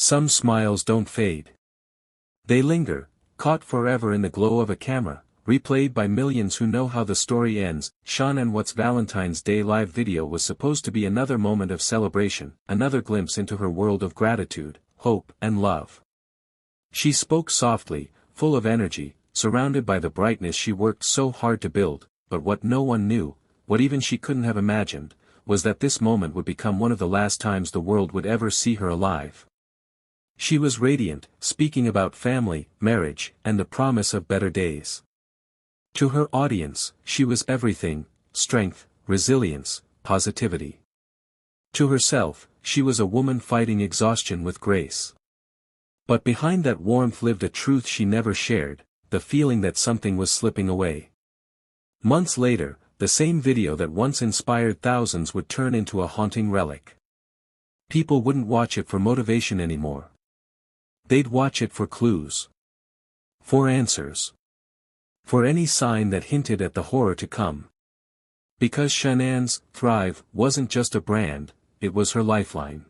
Some smiles don't fade. They linger, caught forever in the glow of a camera, replayed by millions who know how the story ends. Shanann Watts' Valentine's Day live video was supposed to be another moment of celebration, another glimpse into her world of gratitude, hope, and love. She spoke softly, full of energy, surrounded by the brightness she worked so hard to build, but what no one knew, what even she couldn't have imagined, was that this moment would become one of the last times the world would ever see her alive. She was radiant, speaking about family, marriage, and the promise of better days. To her audience, she was everything: strength, resilience, positivity. To herself, she was a woman fighting exhaustion with grace. But behind that warmth lived a truth she never shared, the feeling that something was slipping away. Months later, the same video that once inspired thousands would turn into a haunting relic. People wouldn't watch it for motivation anymore. They'd watch it for clues. For answers. For any sign that hinted at the horror to come. Because Shanann's Thrive wasn't just a brand, it was her lifeline.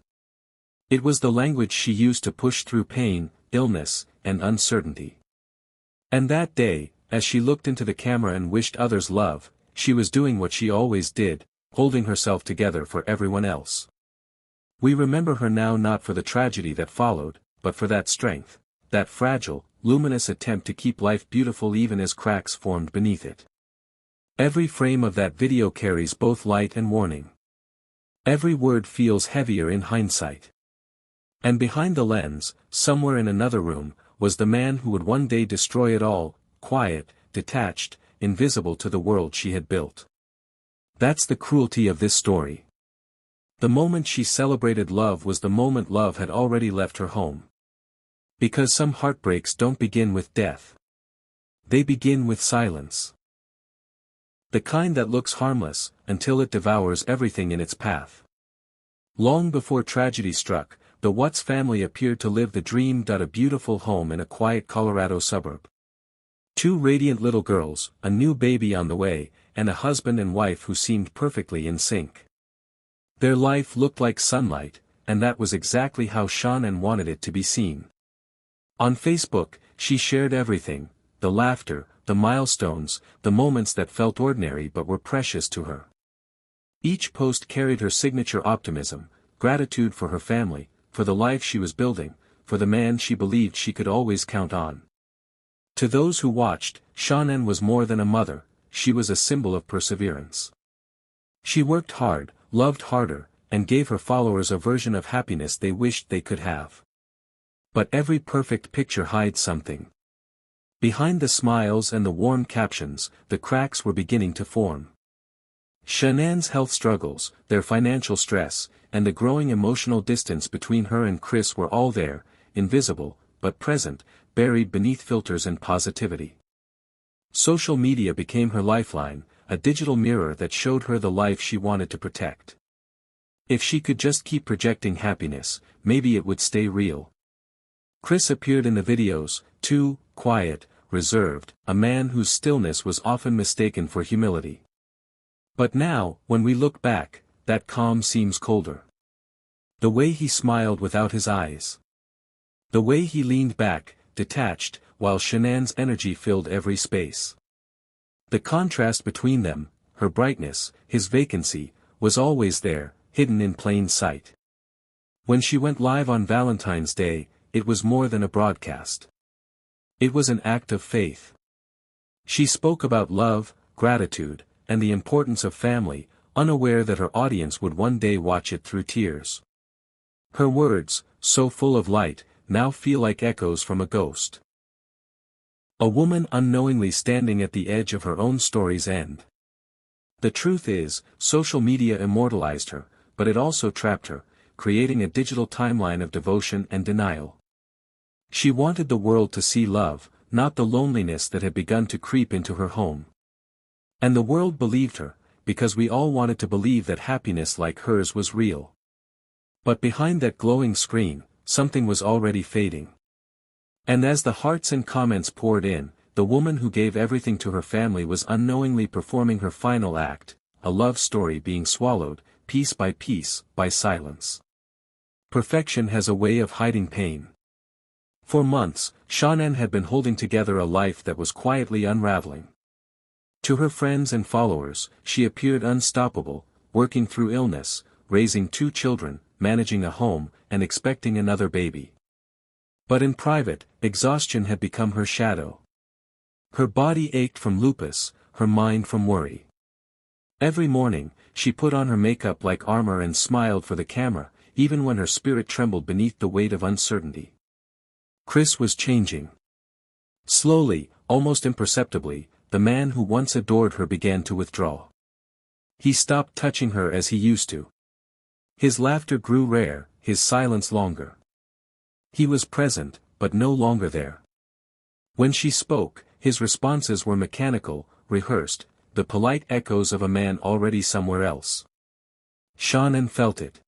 It was the language she used to push through pain, illness, and uncertainty. And that day, as she looked into the camera and wished others love, she was doing what she always did, holding herself together for everyone else. We remember her now not for the tragedy that followed, but for that strength, that fragile, luminous attempt to keep life beautiful even as cracks formed beneath it. Every frame of that video carries both light and warning. Every word feels heavier in hindsight. And behind the lens, somewhere in another room, was the man who would one day destroy it all, quiet, detached, invisible to the world she had built. That's the cruelty of this story. The moment she celebrated love was the moment love had already left her home. Because some heartbreaks don't begin with death. They begin with silence. The kind that looks harmless, until it devours everything in its path. Long before tragedy struck, the Watts family appeared to live the dream. A beautiful home in a quiet Colorado suburb. 2 radiant little girls, a new baby on the way, and a husband and wife who seemed perfectly in sync. Their life looked like sunlight, and that was exactly how Shanann wanted it to be seen. On Facebook, she shared everything: the laughter, the milestones, the moments that felt ordinary but were precious to her. Each post carried her signature optimism, gratitude for her family, for the life she was building, for the man she believed she could always count on. To those who watched, Shanann was more than a mother, she was a symbol of perseverance. She worked hard, loved harder, and gave her followers a version of happiness they wished they could have. But every perfect picture hides something. Behind the smiles and the warm captions, the cracks were beginning to form. Shanann's health struggles, their financial stress, and the growing emotional distance between her and Chris were all there, invisible, but present, buried beneath filters and positivity. Social media became her lifeline, a digital mirror that showed her the life she wanted to protect. If she could just keep projecting happiness, maybe it would stay real. Chris appeared in the videos, too, quiet, reserved, a man whose stillness was often mistaken for humility. But now, when we look back, that calm seems colder. The way he smiled without his eyes. The way he leaned back, detached, while Shanann's energy filled every space. The contrast between them, her brightness, his vacancy, was always there, hidden in plain sight. When she went live on Valentine's Day, it was more than a broadcast. It was an act of faith. She spoke about love, gratitude, and the importance of family, unaware that her audience would one day watch it through tears. Her words, so full of light, now feel like echoes from a ghost. A woman unknowingly standing at the edge of her own story's end. The truth is, social media immortalized her, but it also trapped her, creating a digital timeline of devotion and denial. She wanted the world to see love, not the loneliness that had begun to creep into her home. And the world believed her, because we all wanted to believe that happiness like hers was real. But behind that glowing screen, something was already fading. And as the hearts and comments poured in, the woman who gave everything to her family was unknowingly performing her final act, a love story being swallowed, piece by piece, by silence. Perfection has a way of hiding pain. For months, Shanann had been holding together a life that was quietly unraveling. To her friends and followers, she appeared unstoppable, working through illness, raising 2 children, managing a home, and expecting another baby. But in private, exhaustion had become her shadow. Her body ached from lupus, her mind from worry. Every morning, she put on her makeup like armor and smiled for the camera, even when her spirit trembled beneath the weight of uncertainty. Chris was changing. Slowly, almost imperceptibly, the man who once adored her began to withdraw. He stopped touching her as he used to. His laughter grew rare, his silence longer. He was present, but no longer there. When she spoke, his responses were mechanical, rehearsed, the polite echoes of a man already somewhere else. Shanann felt it.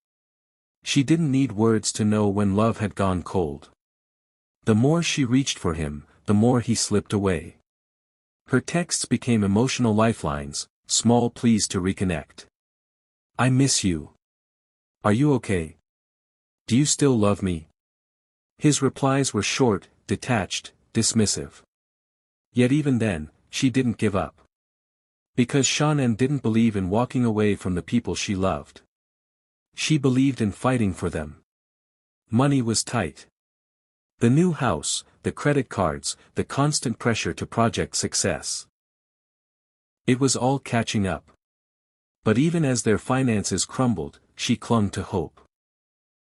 She didn't need words to know when love had gone cold. The more she reached for him, the more he slipped away. Her texts became emotional lifelines, small pleas to reconnect. "I miss you. Are you okay? Do you still love me?" His replies were short, detached, dismissive. Yet even then, she didn't give up. Because Shanann didn't believe in walking away from the people she loved. She believed in fighting for them. Money was tight. The new house, the credit cards, the constant pressure to project success. It was all catching up. But even as their finances crumbled, she clung to hope.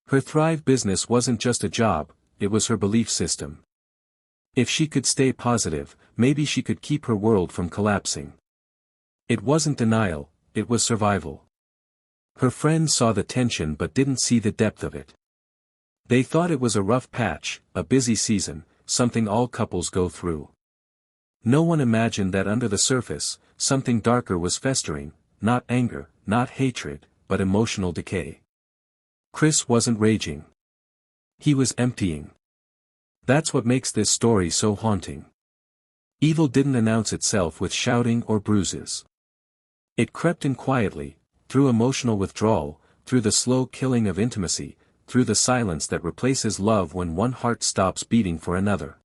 Her Thrive business wasn't just a job, it was her belief system. If she could stay positive, maybe she could keep her world from collapsing. It wasn't denial, it was survival. Her friends saw the tension but didn't see the depth of it. They thought it was a rough patch, a busy season, something all couples go through. No one imagined that under the surface, something darker was festering, not anger, not hatred, but emotional decay. Chris wasn't raging. He was emptying. That's what makes this story so haunting. Evil didn't announce itself with shouting or bruises. It crept in quietly, through emotional withdrawal, through the slow killing of intimacy, through the silence that replaces love when one heart stops beating for another.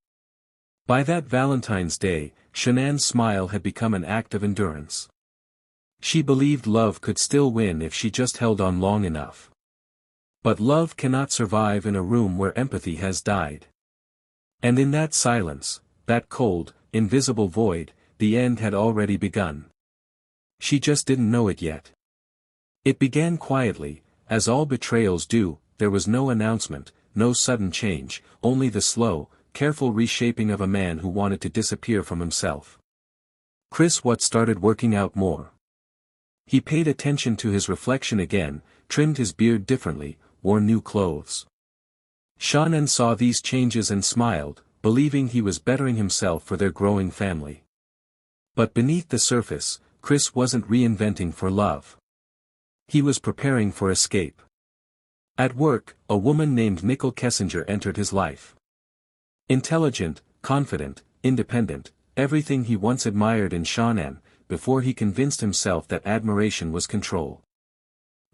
By that Valentine's Day, Shanann's smile had become an act of endurance. She believed love could still win if she just held on long enough. But love cannot survive in a room where empathy has died. And in that silence, that cold, invisible void, the end had already begun. She just didn't know it yet. It began quietly, as all betrayals do. There was no announcement, no sudden change, only the slow, careful reshaping of a man who wanted to disappear from himself. Chris Watts started working out more. He paid attention to his reflection again, trimmed his beard differently, wore new clothes. Shanann saw these changes and smiled, believing he was bettering himself for their growing family. But beneath the surface, Chris wasn't reinventing for love. He was preparing for escape. At work, a woman named Nicole Kessinger entered his life. Intelligent, confident, independent, everything he once admired in Shanann, before he convinced himself that admiration was control.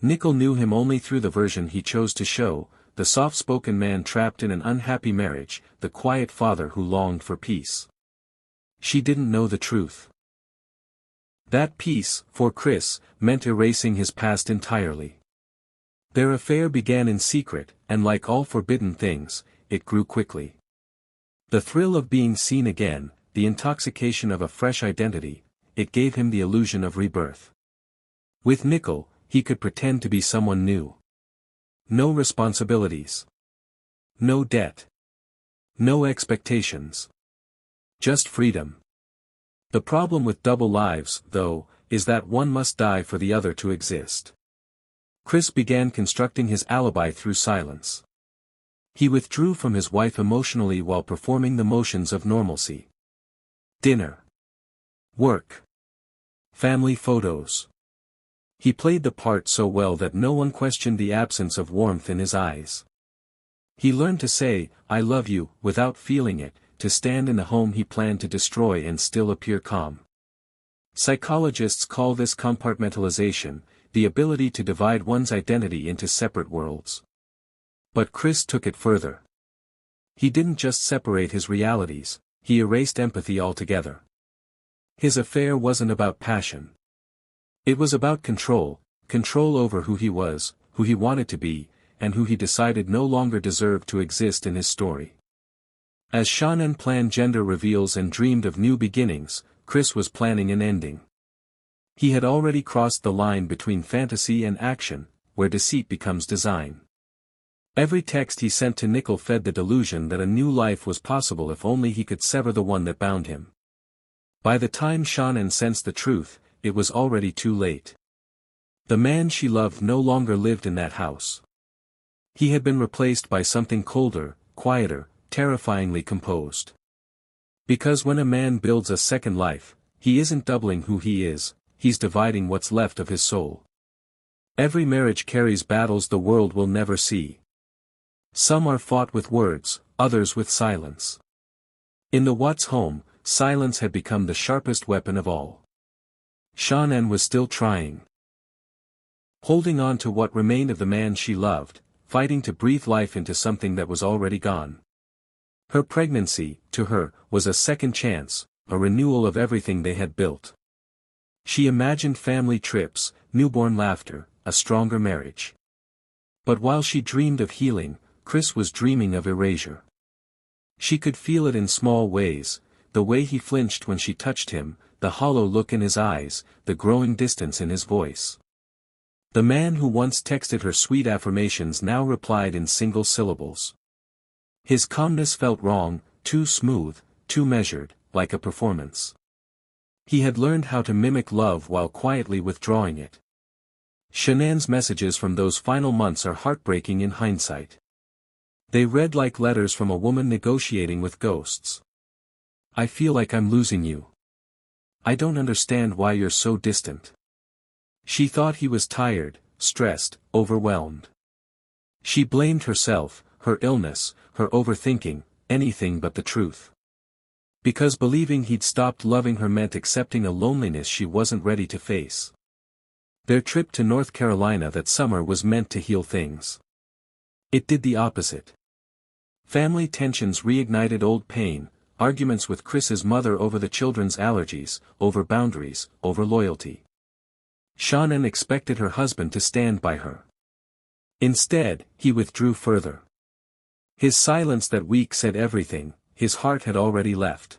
Nicole knew him only through the version he chose to show, the soft-spoken man trapped in an unhappy marriage, the quiet father who longed for peace. She didn't know the truth. That peace, for Chris, meant erasing his past entirely. Their affair began in secret, and like all forbidden things, it grew quickly. The thrill of being seen again, the intoxication of a fresh identity, it gave him the illusion of rebirth. With Nicole, he could pretend to be someone new. No responsibilities. No debt. No expectations. Just freedom. The problem with double lives, though, is that one must die for the other to exist. Chris began constructing his alibi through silence. He withdrew from his wife emotionally while performing the motions of normalcy. Dinner. Work. Family photos. He played the part so well that no one questioned the absence of warmth in his eyes. He learned to say, "I love you," without feeling it, to stand in the home he planned to destroy and still appear calm. Psychologists call this compartmentalization, the ability to divide one's identity into separate worlds. But Chris took it further. He didn't just separate his realities, he erased empathy altogether. His affair wasn't about passion. It was about control, control over who he was, who he wanted to be, and who he decided no longer deserved to exist in his story. As Shanann planned gender reveals and dreamed of new beginnings, Chris was planning an ending. He had already crossed the line between fantasy and action, where deceit becomes design. Every text he sent to Nickel fed the delusion that a new life was possible if only he could sever the one that bound him. By the time Shanann sensed the truth, it was already too late. The man she loved no longer lived in that house. He had been replaced by something colder, quieter, terrifyingly composed. Because when a man builds a second life, he isn't doubling who he is, he's dividing what's left of his soul. Every marriage carries battles the world will never see. Some are fought with words, others with silence. In the Watts home, silence had become the sharpest weapon of all. Shanann was still trying. Holding on to what remained of the man she loved, fighting to breathe life into something that was already gone. Her pregnancy, to her, was a second chance, a renewal of everything they had built. She imagined family trips, newborn laughter, a stronger marriage. But while she dreamed of healing, Chris was dreaming of erasure. She could feel it in small ways, the way he flinched when she touched him, the hollow look in his eyes, the growing distance in his voice. The man who once texted her sweet affirmations now replied in single syllables. His calmness felt wrong, too smooth, too measured, like a performance. He had learned how to mimic love while quietly withdrawing it. Shanann's messages from those final months are heartbreaking in hindsight. They read like letters from a woman negotiating with ghosts. I feel like I'm losing you. I don't understand why you're so distant. She thought he was tired, stressed, overwhelmed. She blamed herself, her illness, her overthinking, anything but the truth. Because believing he'd stopped loving her meant accepting a loneliness she wasn't ready to face. Their trip to North Carolina that summer was meant to heal things. It did the opposite. Family tensions reignited old pain, arguments with Chris's mother over the children's allergies, over boundaries, over loyalty. Shanann expected her husband to stand by her. Instead, he withdrew further. His silence that week said everything, his heart had already left.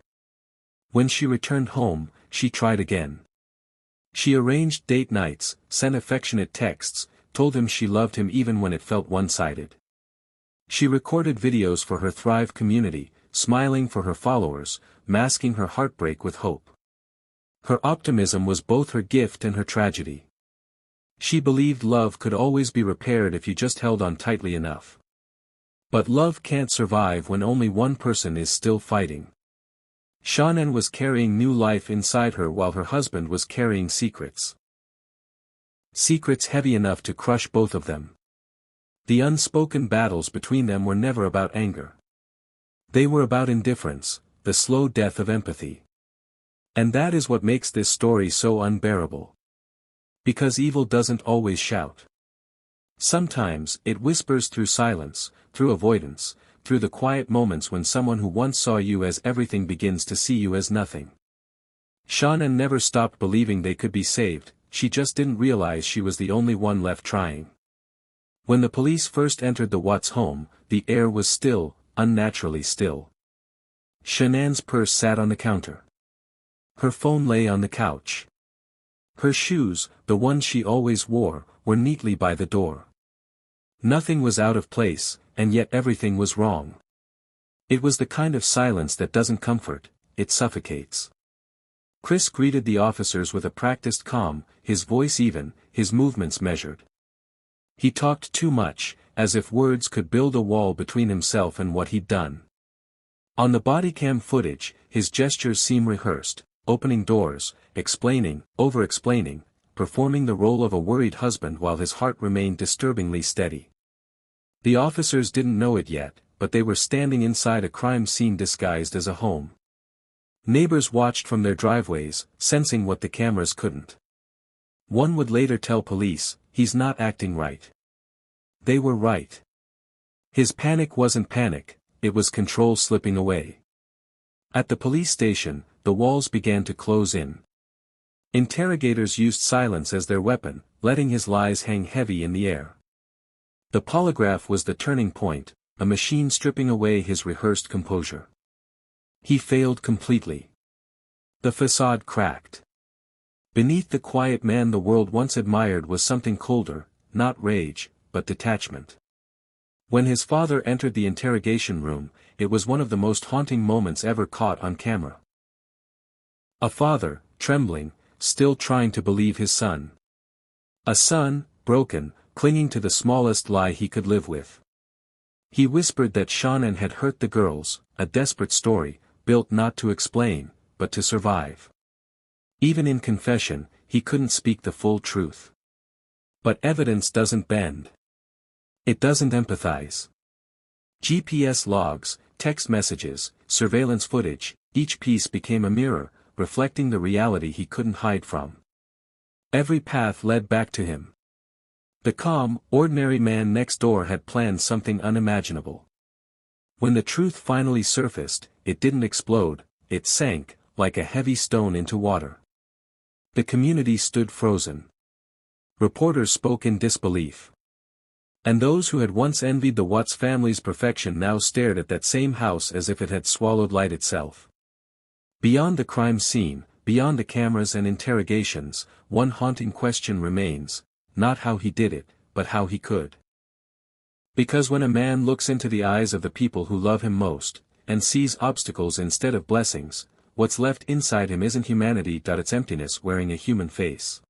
When she returned home, she tried again. She arranged date nights, sent affectionate texts, told him she loved him even when it felt one-sided. She recorded videos for her Thrive community, smiling for her followers, masking her heartbreak with hope. Her optimism was both her gift and her tragedy. She believed love could always be repaired if you just held on tightly enough. But love can't survive when only one person is still fighting. Shanann was carrying new life inside her while her husband was carrying secrets. Secrets heavy enough to crush both of them. The unspoken battles between them were never about anger. They were about indifference, the slow death of empathy. And that is what makes this story so unbearable. Because evil doesn't always shout. Sometimes, it whispers through silence, through avoidance, through the quiet moments when someone who once saw you as everything begins to see you as nothing. Shanann never stopped believing they could be saved, she just didn't realize she was the only one left trying. When the police first entered the Watts home, the air was still, unnaturally still. Shanann's purse sat on the counter. Her phone lay on the couch. Her shoes, the ones she always wore, were neatly by the door. Nothing was out of place, and yet everything was wrong. It was the kind of silence that doesn't comfort, it suffocates. Chris greeted the officers with a practiced calm, his voice even, his movements measured. He talked too much, as if words could build a wall between himself and what he'd done. On the bodycam footage, his gestures seem rehearsed, opening doors, explaining, over-explaining, performing the role of a worried husband while his heart remained disturbingly steady. The officers didn't know it yet, but they were standing inside a crime scene disguised as a home. Neighbors watched from their driveways, sensing what the cameras couldn't. One would later tell police, he's not acting right. They were right. His panic wasn't panic, it was control slipping away. At the police station, the walls began to close in. Interrogators used silence as their weapon, letting his lies hang heavy in the air. The polygraph was the turning point, a machine stripping away his rehearsed composure. He failed completely. The facade cracked. Beneath the quiet man the world once admired was something colder, not rage, but detachment. When his father entered the interrogation room, it was one of the most haunting moments ever caught on camera. A father, trembling, still trying to believe his son. A son, broken, clinging to the smallest lie he could live with. He whispered that Shanann had hurt the girls, a desperate story, built not to explain, but to survive. Even in confession, he couldn't speak the full truth. But evidence doesn't bend. It doesn't empathize. GPS logs, text messages, surveillance footage, each piece became a mirror, reflecting the reality he couldn't hide from. Every path led back to him. The calm, ordinary man next door had planned something unimaginable. When the truth finally surfaced, it didn't explode, it sank, like a heavy stone into water. The community stood frozen. Reporters spoke in disbelief. And those who had once envied the Watts family's perfection now stared at that same house as if it had swallowed light itself. Beyond the crime scene, beyond the cameras and interrogations, one haunting question remains, not how he did it, but how he could. Because when a man looks into the eyes of the people who love him most, and sees obstacles instead of blessings, what's left inside him isn't humanity. It's emptiness wearing a human face.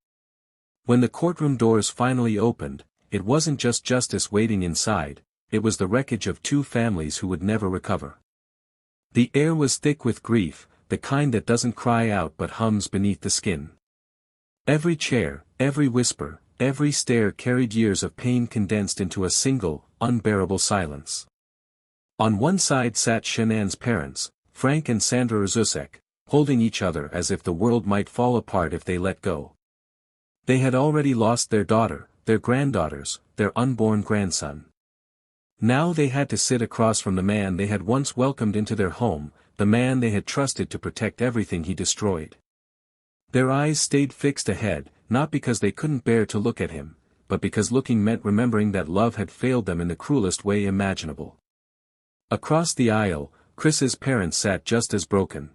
When the courtroom doors finally opened, it wasn't just justice waiting inside, it was the wreckage of two families who would never recover. The air was thick with grief, the kind that doesn't cry out but hums beneath the skin. Every chair, every whisper, every stare carried years of pain condensed into a single, unbearable silence. On one side sat Shanann's parents, Frank and Sandra Rzusek, holding each other as if the world might fall apart if they let go. They had already lost their daughter, their granddaughters, their unborn grandson. Now they had to sit across from the man they had once welcomed into their home, the man they had trusted to protect everything he destroyed. Their eyes stayed fixed ahead, not because they couldn't bear to look at him, but because looking meant remembering that love had failed them in the cruelest way imaginable. Across the aisle, Chris's parents sat just as broken.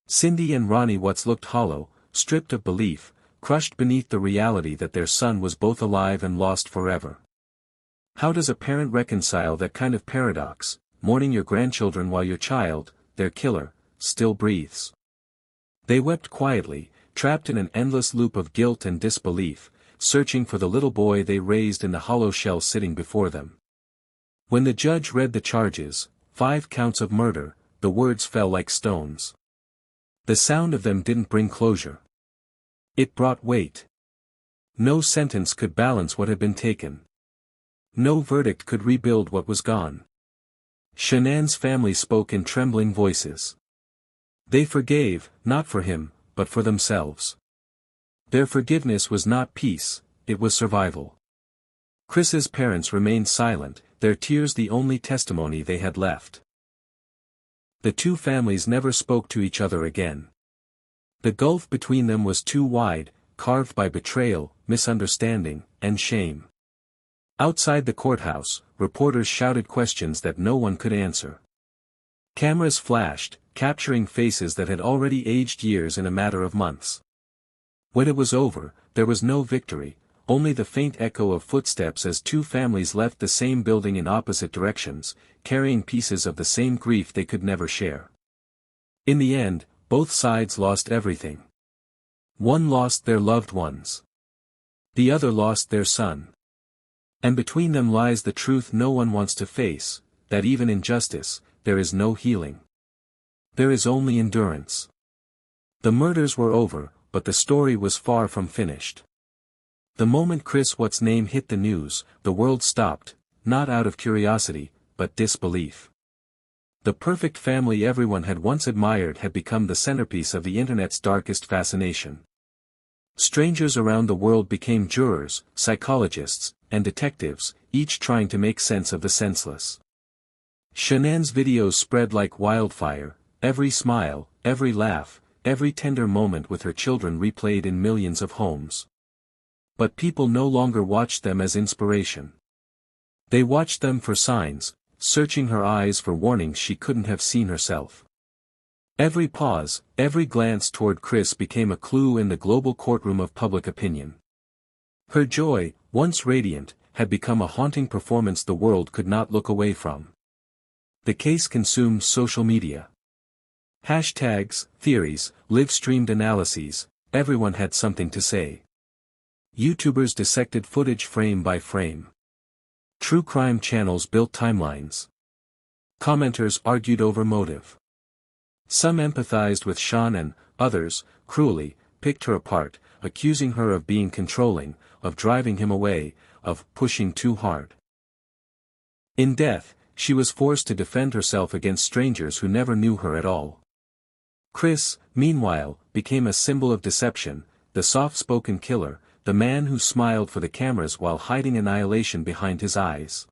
Cindy and Ronnie Watts looked hollow, stripped of belief, crushed beneath the reality that their son was both alive and lost forever. How does a parent reconcile that kind of paradox, mourning your grandchildren while your child, their killer, still breathes? They wept quietly, trapped in an endless loop of guilt and disbelief, searching for the little boy they raised in the hollow shell sitting before them. When the judge read the charges, 5 counts of murder, the words fell like stones. The sound of them didn't bring closure. It brought weight. No sentence could balance what had been taken. No verdict could rebuild what was gone. Shanann's family spoke in trembling voices. They forgave, not for him, but for themselves. Their forgiveness was not peace, it was survival. Chris's parents remained silent, their tears the only testimony they had left. The two families never spoke to each other again. The gulf between them was too wide, carved by betrayal, misunderstanding, and shame. Outside the courthouse, reporters shouted questions that no one could answer. Cameras flashed, capturing faces that had already aged years in a matter of months. When it was over, there was no victory, only the faint echo of footsteps as two families left the same building in opposite directions, carrying pieces of the same grief they could never share. In the end, both sides lost everything. One lost their loved ones. The other lost their son. And between them lies the truth no one wants to face, that even in justice, there is no healing. There is only endurance. The murders were over, but the story was far from finished. The moment Chris Watts' name hit the news, the world stopped, not out of curiosity, but disbelief. The perfect family everyone had once admired had become the centerpiece of the internet's darkest fascination. Strangers around the world became jurors, psychologists, and detectives, each trying to make sense of the senseless. Shanann's videos spread like wildfire, every smile, every laugh, every tender moment with her children replayed in millions of homes. But people no longer watched them as inspiration. They watched them for signs, searching her eyes for warnings she couldn't have seen herself. Every pause, every glance toward Kris became a clue in the global courtroom of public opinion. Her joy, once radiant, had become a haunting performance the world could not look away from. The case consumed social media. Hashtags, theories, live-streamed analyses, everyone had something to say. YouTubers dissected footage frame by frame. True crime channels built timelines. Commenters argued over motive. Some empathized with Shanann, others, cruelly, picked her apart, accusing her of being controlling, of driving him away, of pushing too hard. In death, she was forced to defend herself against strangers who never knew her at all. Kris, meanwhile, became a symbol of deception, the soft-spoken killer, the man who smiled for the cameras while hiding annihilation behind his eyes.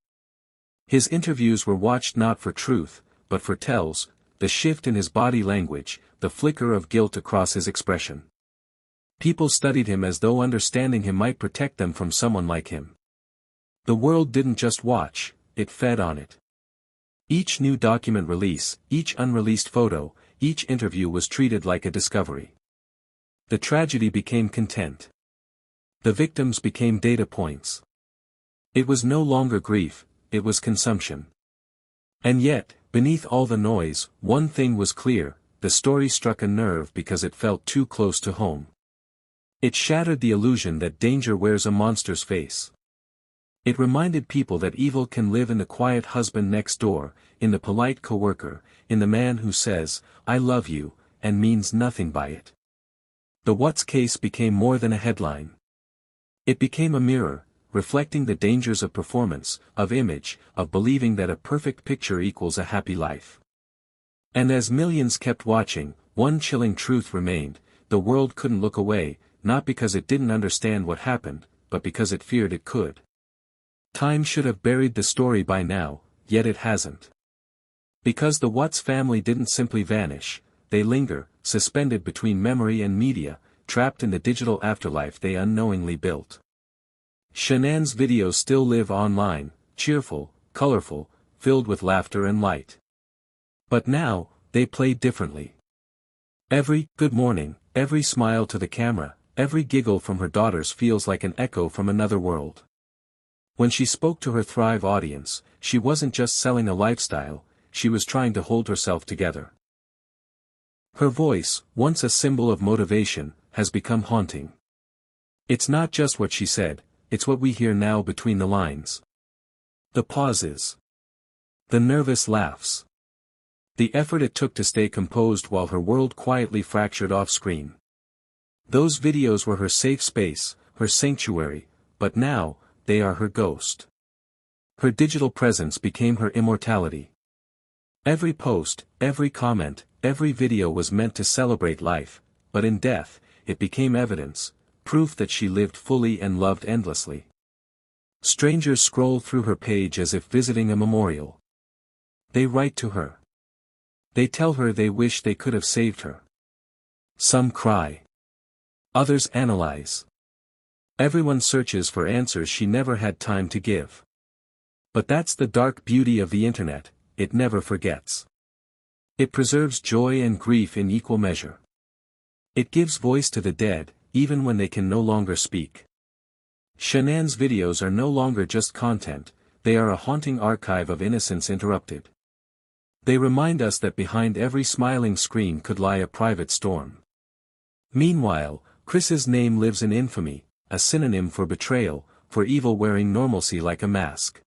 His interviews were watched not for truth, but for tells, the shift in his body language, the flicker of guilt across his expression. People studied him as though understanding him might protect them from someone like him. The world didn't just watch, it fed on it. Each new document release, each unreleased photo, each interview was treated like a discovery. The tragedy became content. The victims became data points. It was no longer grief, it was consumption. And yet, beneath all the noise, one thing was clear, the story struck a nerve because it felt too close to home. It shattered the illusion that danger wears a monster's face. It reminded people that evil can live in the quiet husband next door, in the polite coworker, in the man who says, "I love you," and means nothing by it. The Watts case became more than a headline. It became a mirror, reflecting the dangers of performance, of image, of believing that a perfect picture equals a happy life. And as millions kept watching, one chilling truth remained: the world couldn't look away, not because it didn't understand what happened, but because it feared it could. Time should have buried the story by now, yet it hasn't. Because the Watts family didn't simply vanish, they linger, suspended between memory and media, trapped in the digital afterlife they unknowingly built. Shanann's videos still live online, cheerful, colorful, filled with laughter and light. But now, they play differently. Every "good morning," every smile to the camera, every giggle from her daughters feels like an echo from another world. When she spoke to her Thrive audience, she wasn't just selling a lifestyle, she was trying to hold herself together. Her voice, once a symbol of motivation, has become haunting. It's not just what she said, it's what we hear now between the lines. The pauses. The nervous laughs. The effort it took to stay composed while her world quietly fractured off-screen. Those videos were her safe space, her sanctuary, but now, they are her ghost. Her digital presence became her immortality. Every post, every comment, every video was meant to celebrate life, but in death, it became evidence, proof that she lived fully and loved endlessly. Strangers scroll through her page as if visiting a memorial. They write to her. They tell her they wish they could have saved her. Some cry. Others analyze. Everyone searches for answers she never had time to give. But that's the dark beauty of the internet, it never forgets. It preserves joy and grief in equal measure. It gives voice to the dead, even when they can no longer speak. Shanann's videos are no longer just content, they are a haunting archive of innocence interrupted. They remind us that behind every smiling screen could lie a private storm. Meanwhile, Kris's name lives in infamy, a synonym for betrayal, for evil wearing normalcy like a mask.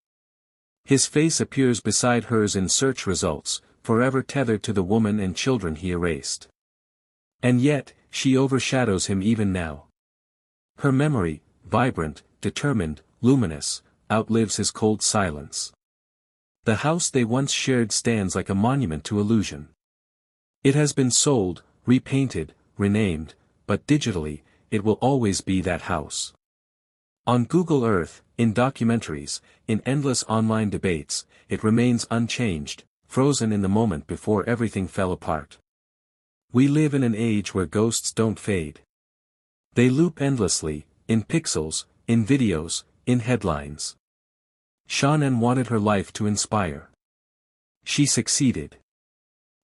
His face appears beside hers in search results, forever tethered to the woman and children he erased. And yet, she overshadows him even now. Her memory, vibrant, determined, luminous, outlives his cold silence. The house they once shared stands like a monument to illusion. It has been sold, repainted, renamed, but digitally, it will always be that house. On Google Earth, in documentaries, in endless online debates, it remains unchanged, frozen in the moment before everything fell apart. We live in an age where ghosts don't fade. They loop endlessly, in pixels, in videos, in headlines. Shanann wanted her life to inspire. She succeeded.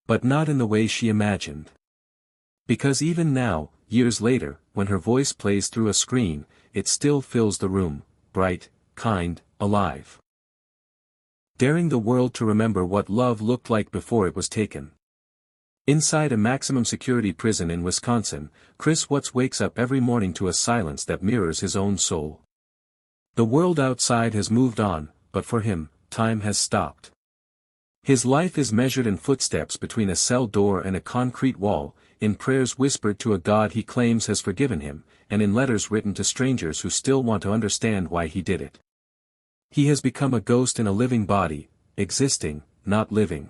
But not in the way she imagined. Because even now, years later, when her voice plays through a screen, it still fills the room, bright, kind, alive. Daring the world to remember what love looked like before it was taken. Inside a maximum security prison in Wisconsin, Chris Watts wakes up every morning to a silence that mirrors his own soul. The world outside has moved on, but for him, time has stopped. His life is measured in footsteps between a cell door and a concrete wall, in prayers whispered to a God he claims has forgiven him, and in letters written to strangers who still want to understand why he did it. He has become a ghost in a living body, existing, not living.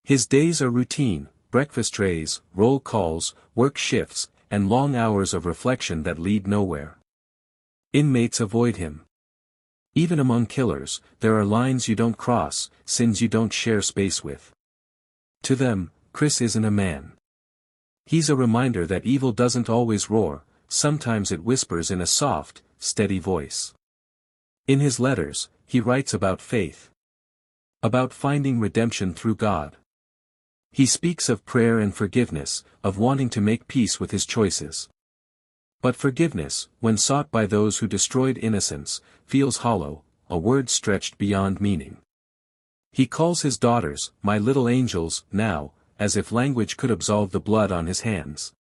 His days are routine, breakfast trays, roll calls, work shifts, and long hours of reflection that lead nowhere. Inmates avoid him. Even among killers, there are lines you don't cross, sins you don't share space with. To them, Chris isn't a man. He's a reminder that evil doesn't always roar, sometimes it whispers in a soft, steady voice. In his letters, he writes about faith. About finding redemption through God. He speaks of prayer and forgiveness, of wanting to make peace with his choices. But forgiveness, when sought by those who destroyed innocence, feels hollow, a word stretched beyond meaning. He calls his daughters, my little angels, now, as if language could absolve the blood on his hands.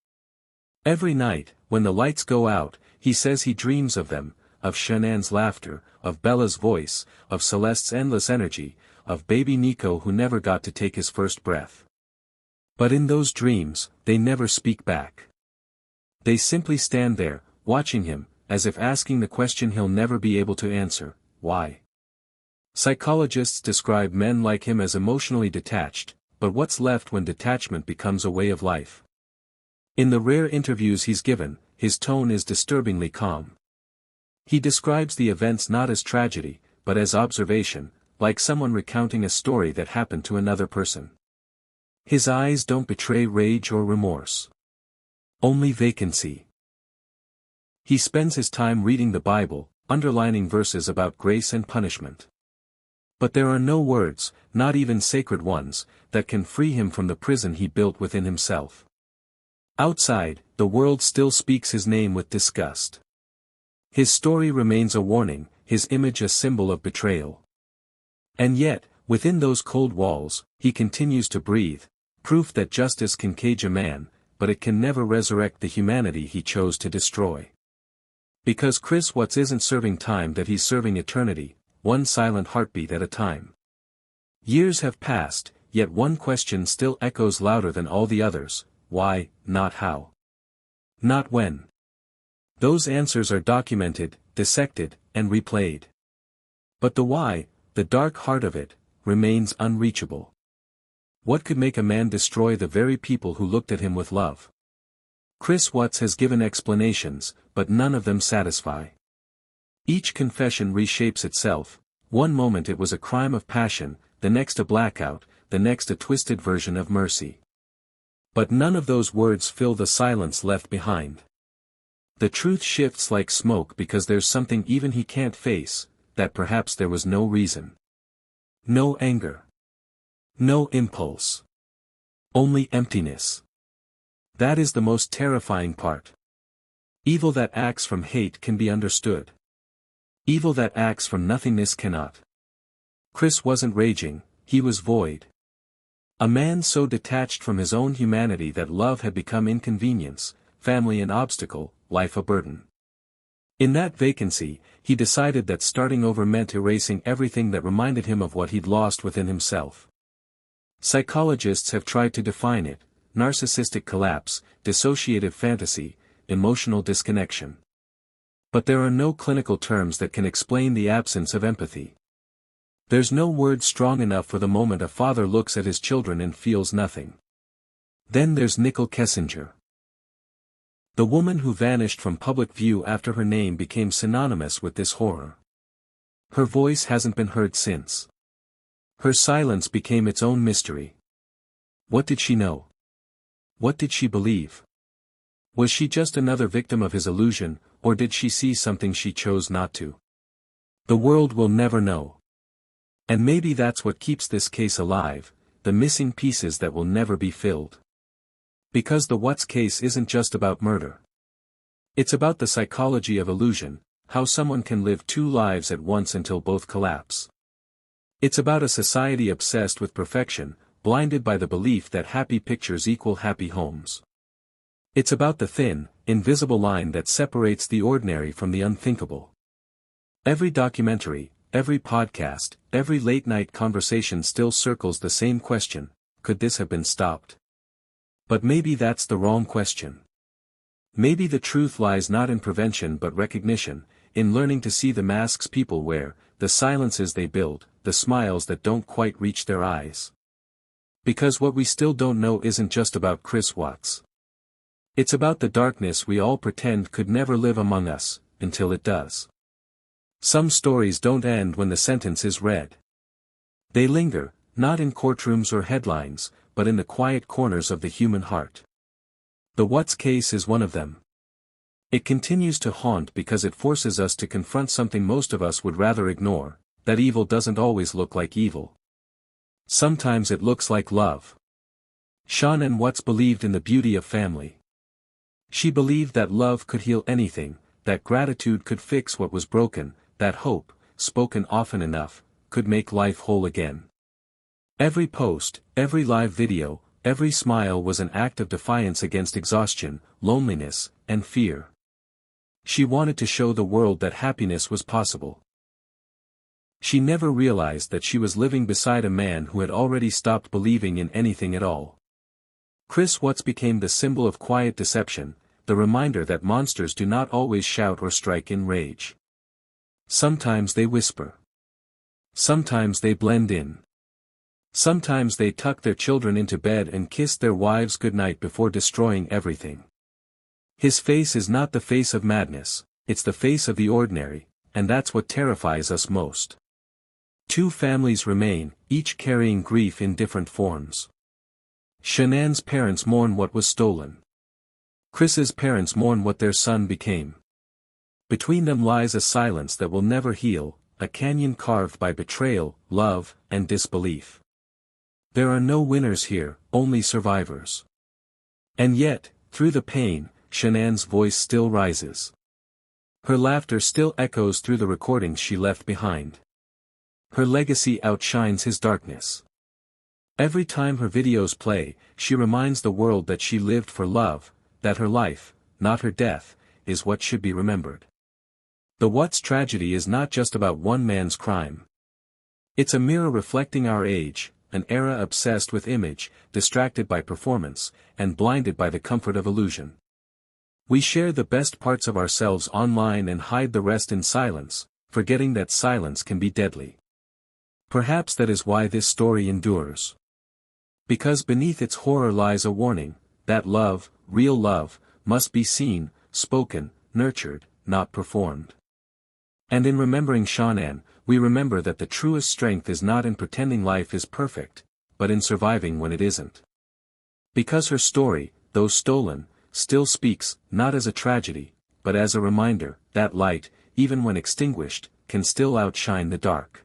Every night, when the lights go out, he says he dreams of them, of Shanann's laughter, of Bella's voice, of Celeste's endless energy, of baby Nico who never got to take his first breath. But in those dreams, they never speak back. They simply stand there, watching him, as if asking the question he'll never be able to answer, why? Psychologists describe men like him as emotionally detached, but what's left when detachment becomes a way of life? In the rare interviews he's given, his tone is disturbingly calm. He describes the events not as tragedy, but as observation, like someone recounting a story that happened to another person. His eyes don't betray rage or remorse. Only vacancy. He spends his time reading the Bible, underlining verses about grace and punishment. But there are no words, not even sacred ones, that can free him from the prison he built within himself. Outside, the world still speaks his name with disgust. His story remains a warning, his image a symbol of betrayal. And yet, within those cold walls, he continues to breathe, proof that justice can cage a man, but it can never resurrect the humanity he chose to destroy. Because Chris Watts isn't serving time, that he's serving eternity, one silent heartbeat at a time. Years have passed, yet one question still echoes louder than all the others: why, not how. Not when. Those answers are documented, dissected, and replayed. But the why, the dark heart of it, remains unreachable. What could make a man destroy the very people who looked at him with love? Chris Watts has given explanations, but none of them satisfy. Each confession reshapes itself. One moment it was a crime of passion, the next a blackout, the next a twisted version of mercy. But none of those words fill the silence left behind. The truth shifts like smoke because there's something even he can't face, that perhaps there was no reason. No anger. No impulse. Only emptiness. That is the most terrifying part. Evil that acts from hate can be understood. Evil that acts from nothingness cannot. Chris wasn't raging, he was void. A man so detached from his own humanity that love had become inconvenience, family an obstacle, life a burden. In that vacancy, he decided that starting over meant erasing everything that reminded him of what he'd lost within himself. Psychologists have tried to define it: narcissistic collapse, dissociative fantasy, emotional disconnection. But there are no clinical terms that can explain the absence of empathy. There's no word strong enough for the moment a father looks at his children and feels nothing. Then there's Nicole Kessinger. The woman who vanished from public view after her name became synonymous with this horror. Her voice hasn't been heard since. Her silence became its own mystery. What did she know? What did she believe? Was she just another victim of his illusion, or did she see something she chose not to? The world will never know. And maybe that's what keeps this case alive, the missing pieces that will never be filled. Because the Watts case isn't just about murder. It's about the psychology of illusion, how someone can live two lives at once until both collapse. It's about a society obsessed with perfection, blinded by the belief that happy pictures equal happy homes. It's about the thin, invisible line that separates the ordinary from the unthinkable. Every documentary, every podcast, every late-night conversation still circles the same question: could this have been stopped? But maybe that's the wrong question. Maybe the truth lies not in prevention but recognition, in learning to see the masks people wear, the silences they build, the smiles that don't quite reach their eyes. Because what we still don't know isn't just about Chris Watts. It's about the darkness we all pretend could never live among us, until it does. Some stories don't end when the sentence is read. They linger, not in courtrooms or headlines, but in the quiet corners of the human heart. The Watts case is one of them. It continues to haunt because it forces us to confront something most of us would rather ignore, that evil doesn't always look like evil. Sometimes it looks like love. Shanann Watts believed in the beauty of family. She believed that love could heal anything, that gratitude could fix what was broken, that hope, spoken often enough, could make life whole again. Every post, every live video, every smile was an act of defiance against exhaustion, loneliness, and fear. She wanted to show the world that happiness was possible. She never realized that she was living beside a man who had already stopped believing in anything at all. Chris Watts became the symbol of quiet deception, the reminder that monsters do not always shout or strike in rage. Sometimes they whisper. Sometimes they blend in. Sometimes they tuck their children into bed and kiss their wives goodnight before destroying everything. His face is not the face of madness, it's the face of the ordinary, and that's what terrifies us most. Two families remain, each carrying grief in different forms. Shanann's parents mourn what was stolen. Chris's parents mourn what their son became. Between them lies a silence that will never heal, a canyon carved by betrayal, love, and disbelief. There are no winners here, only survivors. And yet, through the pain, Shanann's voice still rises. Her laughter still echoes through the recordings she left behind. Her legacy outshines his darkness. Every time her videos play, she reminds the world that she lived for love, that her life, not her death, is what should be remembered. The Watts tragedy is not just about one man's crime. It's a mirror reflecting our age, an era obsessed with image, distracted by performance, and blinded by the comfort of illusion. We share the best parts of ourselves online and hide the rest in silence, forgetting that silence can be deadly. Perhaps that is why this story endures. Because beneath its horror lies a warning, that love, real love, must be seen, spoken, nurtured, not performed. And in remembering Shanann, we remember that the truest strength is not in pretending life is perfect, but in surviving when it isn't. Because her story, though stolen, still speaks, not as a tragedy, but as a reminder, that light, even when extinguished, can still outshine the dark.